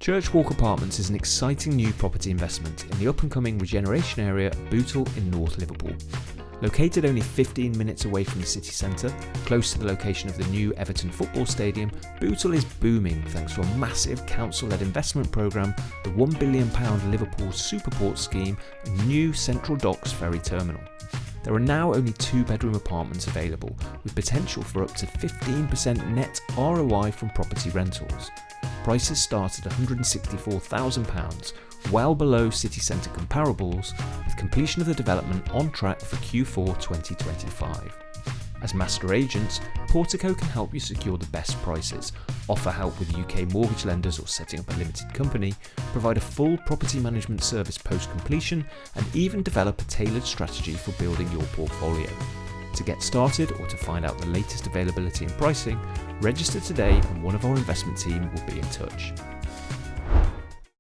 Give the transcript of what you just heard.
Church Walk Apartments is an exciting new property investment in the up-and-coming regeneration area of Bootle in North Liverpool. Located only 15 minutes away from the city centre, close to the location of the new Everton football stadium, Bootle is booming thanks to a massive council-led investment programme, the £1 billion Liverpool Superport scheme and new Central Docks ferry terminal. There are now only 2-bedroom apartments available, with potential for up to 15% net ROI from property rentals. Prices start at £164,000, well below city centre comparables, with completion of the development on track for Q4 2025. As master agents, Portico can help you secure the best prices, offer help with UK mortgage lenders or setting up a limited company, provide a full property management service post-completion, and even develop a tailored strategy for building your portfolio. To get started or to find out the latest availability and pricing, register today and one of our investment team will be in touch.